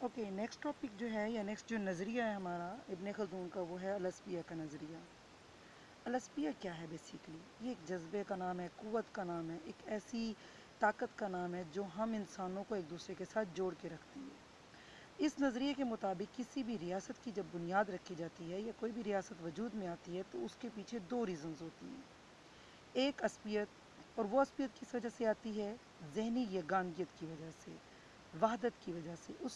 Okay, next topic جو ہے یا نیکسٹ جو نظریہ ہے ہمارا ابن خلدون کا، وہ ہے الاسپیہ کا نظریہ۔ الاسپیہ کیا ہے بیسیکلی؟ یہ ایک جذبے کا نام ہے، قوت کا نام ہے، ایک ایسی طاقت کا نام ہے جو ہم انسانوں کو ایک دوسرے کے ساتھ جوڑ کے رکھتی ہے۔ اس نظریے کے مطابق کسی بھی ریاست کی جب بنیاد رکھی جاتی ہے یا کوئی بھی ریاست وجود میں آتی ہے تو اس کے پیچھے دو ریزنز ہوتی ہیں۔ ایک عصبیت، اور وہ عصبیت کس وجہ سے آتی ہے؟ ذہنی یگانگیت کی وجہ سے، وحدت کی وجہ سے۔ اس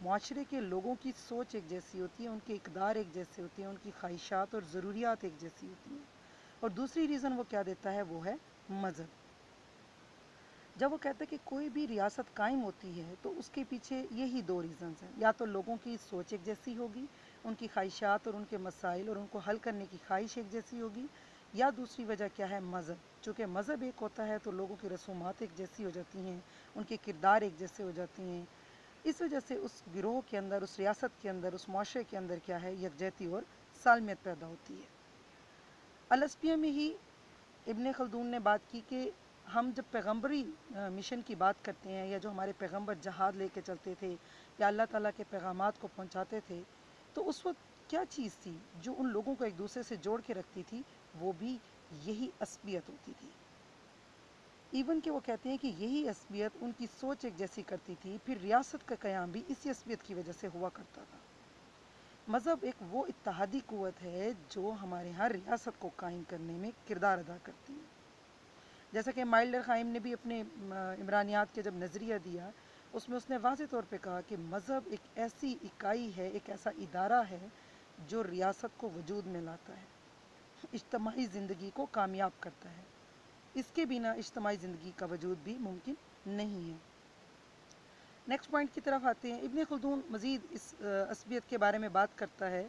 معاشرے کے لوگوں کی سوچ ایک جیسی ہوتی ہے، ان کے اقدار ایک جیسے ہوتے ہیں، ان کی خواہشات اور ضروریات ایک جیسی ہوتی ہیں۔ اور دوسری ریزن وہ کیا دیتا ہے؟ وہ ہے مذہب۔ جب وہ کہتا ہے کہ کوئی بھی ریاست قائم ہوتی ہے تو اس کے پیچھے یہی دو ریزنز ہیں، یا تو لوگوں کی سوچ ایک جیسی ہوگی، ان کی خواہشات اور ان کے مسائل اور ان کو حل کرنے کی خواہش ایک جیسی ہوگی، یا دوسری وجہ کیا ہے؟ مذہب۔ چونکہ مذہب ایک ہوتا ہے تو لوگوں کی رسومات ایک جیسی ہو جاتی ہیں، ان کے کردار ایک جیسے ہو جاتے ہیں۔ اس وجہ سے اس گروہ کے اندر، اس ریاست کے اندر، اس معاشرے کے اندر کیا ہے؟ یکجہتی اور سالمیت پیدا ہوتی ہے۔ الاسپیہ میں ہی ابن خلدون نے بات کی کہ ہم جب پیغمبری مشن کی بات کرتے ہیں، یا جو ہمارے پیغمبر جہاد لے کے چلتے تھے یا اللہ تعالیٰ کے پیغامات کو پہنچاتے تھے، تو اس وقت کیا چیز تھی جو ان لوگوں کو ایک دوسرے سے جوڑ کے رکھتی تھی؟ وہ بھی یہی عصبیت ہوتی تھی۔ ایون کہ وہ کہتے ہیں کہ یہی عصبیت ان کی سوچ ایک جیسی کرتی تھی، پھر ریاست کا قیام بھی اسی عصبیت کی وجہ سے ہوا کرتا تھا۔ مذہب ایک وہ اتحادی قوت ہے جو ہمارے ہاں ریاست کو قائم کرنے میں کردار ادا کرتی ہے۔ جیسا کہ مائلڈر خائم نے بھی اپنے عمرانیات کے جب نظریہ دیا، اس میں اس نے واضح طور پہ کہا کہ مذہب ایک ایسی اکائی ہے، ایک ایسا ادارہ ہے جو ریاست کو وجود میں لاتا ہے، اجتماعی زندگی کو کامیاب کرتا ہے۔ اس کے بنا اجتماعی زندگی کا وجود بھی ممکن نہیں ہے۔ نیکسٹ پوائنٹ کی طرف آتے ہیں۔ ابن خلدون مزید اس عصبیت کے بارے میں بات کرتا ہے۔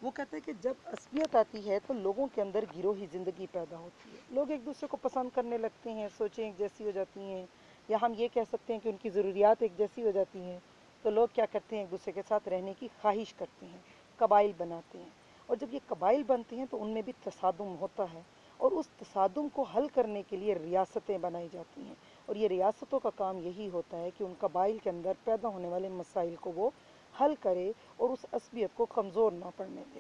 وہ کہتا ہے کہ جب عصبیت آتی ہے تو لوگوں کے اندر گروہی زندگی پیدا ہوتی ہے، لوگ ایک دوسرے کو پسند کرنے لگتے ہیں، سوچیں ایک جیسی ہو جاتی ہیں، یا ہم یہ کہہ سکتے ہیں کہ ان کی ضروریات ایک جیسی ہو جاتی ہیں، تو لوگ کیا کرتے ہیں؟ ایک دوسرے کے ساتھ رہنے کی خواہش کرتے ہیں، قبائل بناتے ہیں۔ اور جب یہ قبائل بنتے ہیں تو ان میں بھی تصادم ہوتا ہے، اور اس تصادم کو حل کرنے کے لیے ریاستیں بنائی جاتی ہیں، اور یہ ریاستوں کا کام یہی ہوتا ہے کہ ان قبائل کے اندر پیدا ہونے والے مسائل کو وہ حل کرے اور اس عصبیت کو کمزور نہ پڑنے دے۔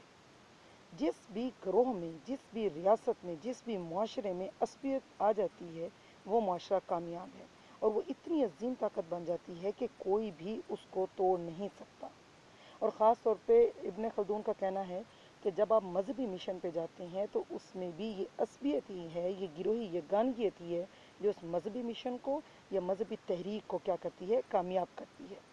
جس بھی گروہ میں، جس بھی ریاست میں، جس بھی معاشرے میں عصبیت آ جاتی ہے وہ معاشرہ کامیاب ہے، اور وہ اتنی عظیم طاقت بن جاتی ہے کہ کوئی بھی اس کو توڑ نہیں سکتا۔ اور خاص طور پہ ابن خلدون کا کہنا ہے کہ جب آپ مذہبی مشن پہ جاتے ہیں تو اس میں بھی یہ عصبیت ہی ہے، یہ گروہی یگانگیت ہی ہے جو اس مذہبی مشن کو یا مذہبی تحریک کو کیا کرتی ہے؟ کامیاب کرتی ہے۔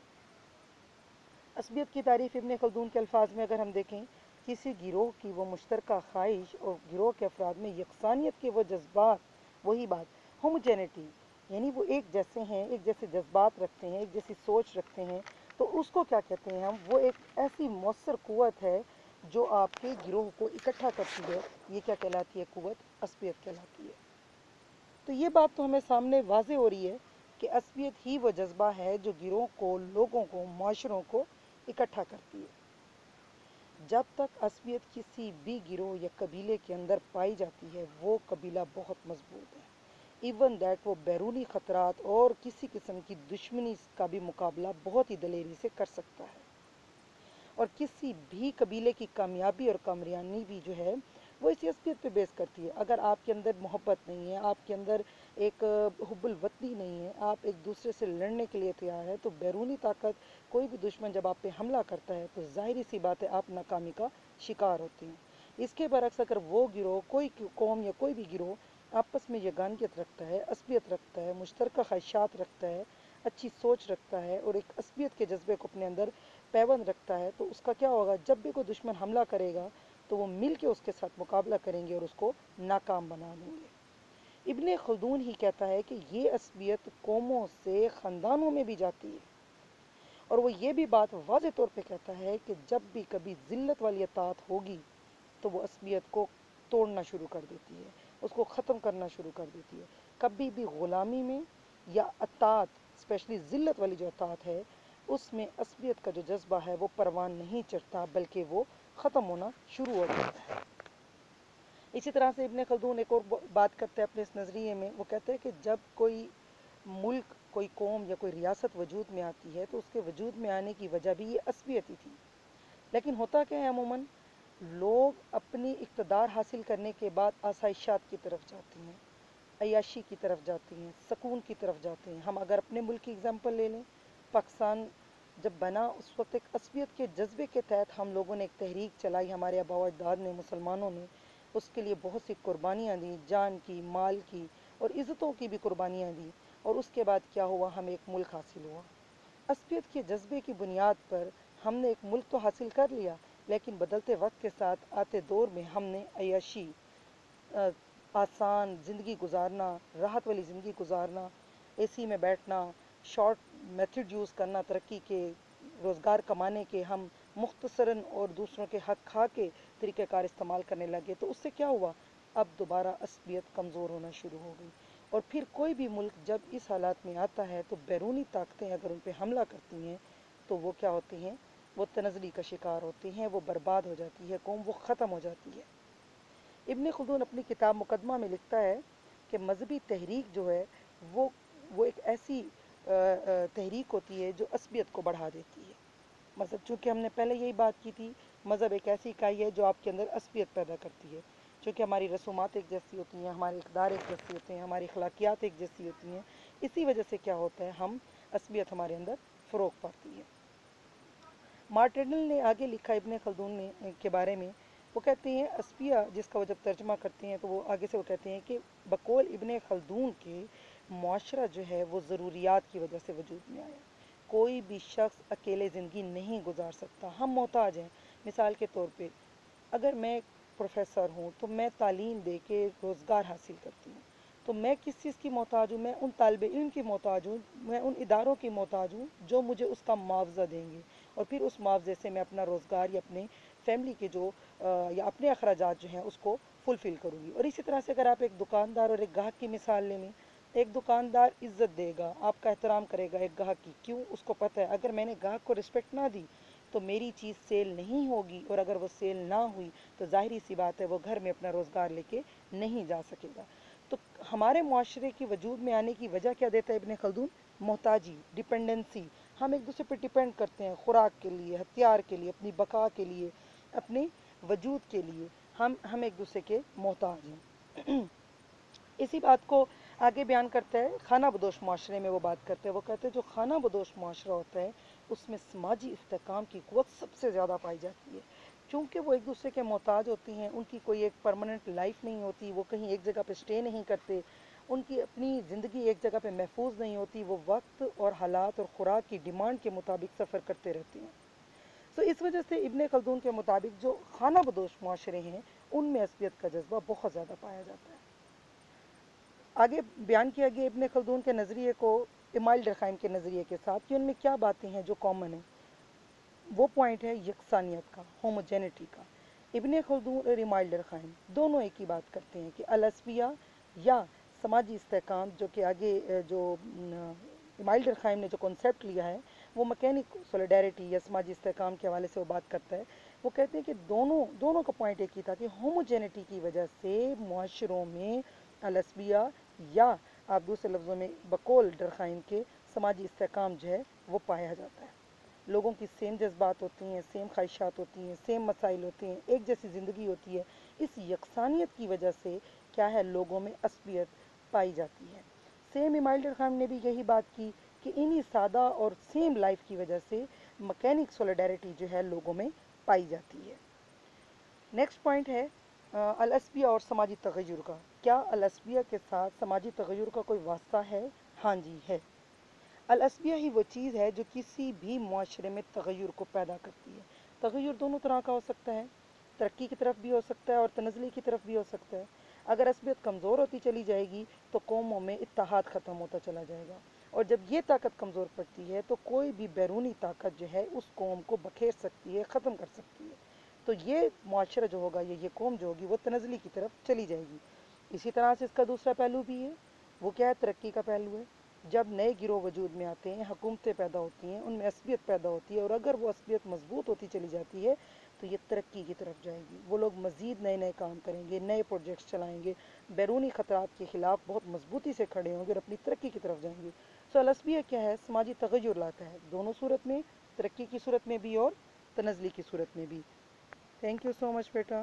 عصبیت کی تعریف ابن خلدون کے الفاظ میں اگر ہم دیکھیں، کسی گروہ کی وہ مشترکہ خواہش اور گروہ کے افراد میں یکسانیت کے وہ جذبات، وہی بات ہوموجینٹی، یعنی وہ ایک جیسے ہیں، ایک جیسے جذبات رکھتے ہیں، ایک جیسی سوچ رکھتے ہیں، تو اس کو کیا کہتے ہیں ہم؟ وہ ایک ایسی مؤثر قوت ہے جو آپ کے گروہ کو اکٹھا کرتی ہے۔ یہ کیا کہلاتی ہے؟ قوت عصبیت کہلاتی ہے۔ تو یہ بات تو ہمیں سامنے واضح ہو رہی ہے کہ عصبیت ہی وہ جذبہ ہے جو گروہ کو، لوگوں کو، معاشروں کو اکٹھا کرتی ہے۔ جب تک عصبیت کسی بھی گروہ یا قبیلے کے اندر پائی جاتی ہے وہ قبیلہ بہت مضبوط ہے، ایون دیٹ وہ بیرونی خطرات اور کسی قسم کی دشمنی کا بھی مقابلہ بہت ہی دلیری سے کر سکتا ہے۔ اور کسی بھی قبیلے کی کامیابی اور کامرانی بھی جو ہے وہ اسی عصبیت پہ بیس کرتی ہے۔ اگر آپ کے اندر محبت نہیں ہے، آپ کے اندر ایک حب الوطنی نہیں ہے، آپ ایک دوسرے سے لڑنے کے لیے تیار ہے، تو بیرونی طاقت، کوئی بھی دشمن جب آپ پہ حملہ کرتا ہے تو ظاہری سی بات ہے آپ ناکامی کا شکار ہوتے ہیں۔ اس کے برعکس اگر وہ گروہ، کوئی قوم یا کوئی بھی گروہ آپس میں یگانگیت رکھتا ہے، عصبیت رکھتا ہے، مشترکہ خواہشات رکھتا ہے، اچھی سوچ رکھتا ہے، اور ایک عصبیت کے جذبے کو اپنے اندر پیوند رکھتا ہے، تو اس کا کیا ہوگا؟ جب بھی کوئی دشمن حملہ کرے گا تو وہ مل کے اس کے ساتھ مقابلہ کریں گے اور اس کو ناکام بنا دیں گے۔ ابن خلدون ہی کہتا ہے کہ یہ عصبیت قوموں سے خاندانوں میں بھی جاتی ہے، اور وہ یہ بھی بات واضح طور پہ کہتا ہے کہ جب بھی کبھی ذلت والی اطاعت ہوگی تو وہ عصبیت کو توڑنا شروع کر دیتی ہے، اس کو ختم کرنا شروع کر دیتی ہے۔ کبھی بھی غلامی میں یا اطاعت، اسپیشلی ذلت والی جو اطاعت ہے، اس میں عصبیت کا جو جذبہ ہے وہ پروان نہیں چڑھتا بلکہ وہ ختم ہونا شروع ہو جاتا ہے۔ اسی طرح سے ابن خلدون ایک اور بات کرتے ہیں اپنے اس نظریے میں، وہ کہتے ہیں کہ جب کوئی ملک کوئی قوم یا کوئی ریاست وجود میں آتی ہے تو اس کے وجود میں آنے کی وجہ بھی یہ عصبیت ہی تھی. لیکن ہوتا کیا ہے عموماً لوگ اپنی اقتدار حاصل کرنے کے بعد آسائشات کی طرف جاتے ہیں, عیاشی کی طرف جاتے ہیں, سکون کی طرف جاتے ہیں. ہم اگر اپنے ملک کی اگزامپل لے لیں, پاکستان جب بنا اس وقت ایک عصبیت کے جذبے کے تحت ہم لوگوں نے ایک تحریک چلائی, ہمارے آباء و اجداد نے, مسلمانوں نے اس کے لیے بہت سی قربانیاں دیں, جان کی, مال کی اور عزتوں کی بھی قربانیاں دیں, اور اس کے بعد کیا ہوا, ہمیں ایک ملک حاصل ہوا. عصبیت کے جذبے کی بنیاد پر ہم نے ایک ملک تو حاصل کر لیا, لیکن بدلتے وقت کے ساتھ آتے دور میں ہم نے عیاشی, آسان زندگی گزارنا, راحت والی زندگی گزارنا, اے سی میں بیٹھنا, شارٹ میتھڈ یوز کرنا ترقی کے, روزگار کمانے کے, ہم مختصراً اور دوسروں کے حق کھا کے طریقہ کار استعمال کرنے لگے. تو اس سے کیا ہوا, اب دوبارہ عصبیت کمزور ہونا شروع ہو گئی. اور پھر کوئی بھی ملک جب اس حالات میں آتا ہے تو بیرونی طاقتیں اگر ان پہ حملہ کرتی ہیں تو وہ کیا ہوتی ہیں, وہ تنزلی کا شکار ہوتی ہیں, وہ برباد ہو جاتی ہے قوم, وہ ختم ہو جاتی ہے. ابن خلدون اپنی کتاب مقدمہ میں لکھتا ہے کہ مذہبی تحریک جو ہے وہ ایک ایسی تحریک ہوتی ہے جو عصبیت کو بڑھا دیتی ہے. مذہب, چونکہ ہم نے پہلے یہی بات کی تھی, مذہب ایک ایسی اکائی ہے جو آپ کے اندر عصبیت پیدا کرتی ہے. چونکہ ہماری رسومات ایک جیسی ہوتی ہیں, ہمارے اقدار ایک جیسی ہوتے ہیں, ہماری اخلاقیات ایک جیسی ہوتی ہیں, اسی وجہ سے کیا ہوتا ہے, ہم عصبیت ہمارے اندر فروغ پاتی ہے. مارٹینل نے آگے لکھا ابن خلدون نے کے بارے میں, وہ کہتے ہیں عصبیہ, جس کا وہ جب ترجمہ کرتے ہیں تو وہ آگے سے وہ کہتے ہیں کہ بقول ابن خلدون کے معاشرہ جو ہے وہ ضروریات کی وجہ سے وجود میں آیا. کوئی بھی شخص اکیلے زندگی نہیں گزار سکتا, ہم محتاج ہیں. مثال کے طور پہ اگر میں پروفیسر ہوں تو میں تعلیم دے کے روزگار حاصل کرتی ہوں, تو میں کس چیز کی محتاج ہوں, میں ان طالب علم کی محتاج ہوں, میں ان اداروں کی محتاج ہوں جو مجھے اس کا معاوضہ دیں گے, اور پھر اس معاوضے سے میں اپنا روزگار یا اپنے فیملی کے جو یا اپنے اخراجات جو ہیں اس کو فلفل کروں گی. اور اسی طرح سے اگر آپ ایک دکاندار اور ایک گاہک کی مثال لے لیں, ایک دکاندار عزت دے گا, آپ کا احترام کرے گا ایک گاہک کی, کیوں, اس کو پتہ ہے اگر میں نے گاہک کو رسپیکٹ نہ دی تو میری چیز سیل نہیں ہوگی, اور اگر وہ سیل نہ ہوئی تو ظاہری سی بات ہے وہ گھر میں اپنا روزگار لے کے نہیں جا سکے گا. تو ہمارے معاشرے کی وجود میں آنے کی وجہ کیا دیتا ہے ابن خلدون, محتاجی, ڈپینڈنسی. ہم ایک دوسرے پہ ڈپینڈ کرتے ہیں, خوراک کے لیے, ہتھیار کے لیے, اپنی بقا کے لیے, اپنے وجود کے لیے ہم ایک دوسرے کے محتاج ہیں. اسی بات کو آگے بیان کرتا ہے, خانہ بدوش معاشرے میں وہ بات کرتے ہیں, وہ کہتے ہیں جو خانہ بدوش معاشرہ ہوتا ہے اس میں سماجی استحکام کی قوت سب سے زیادہ پائی جاتی ہے. چونکہ وہ ایک دوسرے کے محتاج ہوتی ہیں, ان کی کوئی ایک پرماننٹ لائف نہیں ہوتی, وہ کہیں ایک جگہ پہ سٹے نہیں کرتے, ان کی اپنی زندگی ایک جگہ پہ محفوظ نہیں ہوتی, وہ وقت اور حالات اور خوراک کی ڈیمانڈ کے مطابق سفر کرتے رہتے ہیں. تو اس وجہ سے ابن خلدون کے مطابق جو خانہ بدوش معاشرے ہیں ان میں عصبیت کا جذبہ بہت زیادہ پایا جاتا ہے. آگے بیان کیا گیا ابن خلدون کے نظریے کو ایمائل ڈرخائم کے نظریے کے ساتھ کہ ان میں کیا باتیں ہیں جو کامن ہیں. وہ پوائنٹ ہے یکسانیت کا, ہوموجینٹی کا. ابن خلدون اور ایمائل ڈرخائم دونوں ایک ہی بات کرتے ہیں کہ العصبیہ یا سماجی استحکام, جو کہ آگے جو ایمائل ڈرخائم نے جو کنسیپٹ لیا ہے وہ مکینک سولیڈیریٹی یا سماجی استحکام کے حوالے سے وہ بات کرتا ہے. وہ کہتے ہیں کہ دونوں کا پوائنٹ ایک ہی تھا کہ ہوموجینٹی کی وجہ سے معاشروں میں العصبیہ یا آپ دوسرے لفظوں میں بقول ڈرخائم کے سماجی استحکام جو ہے وہ پایا جاتا ہے. لوگوں کی سیم جذبات ہوتی ہیں, سیم خواہشات ہوتی ہیں, سیم مسائل ہوتے ہیں, ایک جیسی زندگی ہوتی ہے. اس یکسانیت کی وجہ سے کیا ہے, لوگوں میں عصبیت پائی جاتی ہے. سیم ایمائل ڈرخائم نے بھی یہی بات کی کہ انہی سادہ اور سیم لائف کی وجہ سے مکینک سولیڈیریٹی جو ہے لوگوں میں پائی جاتی ہے. نیکسٹ پوائنٹ ہے العصبیہ اور سماجی تغیر کا. کیا العصبیہ کے ساتھ سماجی تغیر کا کوئی واسطہ ہے؟ ہاں جی ہے. العصبیہ ہی وہ چیز ہے جو کسی بھی معاشرے میں تغیر کو پیدا کرتی ہے. تغیر دونوں طرح کا ہو سکتا ہے, ترقی کی طرف بھی ہو سکتا ہے اور تنزلی کی طرف بھی ہو سکتا ہے. اگر عصبیت کمزور ہوتی چلی جائے گی تو قوموں میں اتحاد ختم ہوتا چلا جائے گا, اور جب یہ طاقت کمزور پڑتی ہے تو کوئی بھی بیرونی طاقت جو ہے اس قوم کو بکھیر سکتی ہے, ختم کر سکتی ہے. تو یہ معاشرہ جو ہوگا یہ قوم جو ہوگی وہ تنزلی کی طرف چلی جائے گی. اسی طرح سے اس کا دوسرا پہلو بھی ہے, وہ کیا ہے, ترقی کا پہلو ہے. جب نئے گروہ وجود میں آتے ہیں، حکومتیں پیدا ہوتی ہیں، ان میں عصبیت پیدا ہوتی ہے، اور اگر وہ عصبیت مضبوط ہوتی چلی جاتی ہے تو یہ ترقی کی طرف جائے گی. وہ لوگ مزید نئے نئے کام کریں گے، نئے پروجیکٹس چلائیں گے، بیرونی خطرات کے خلاف بہت مضبوطی سے کھڑے ہوں گے اور اپنی ترقی کی طرف جائیں گے. سو العصبیہ کیا ہے؟ سماجی تغیر لاتا ہے، دونوں صورت میں، ترقی کی صورت میں بھی اور تنزلی کی صورت میں بھی. Thank you so much beta.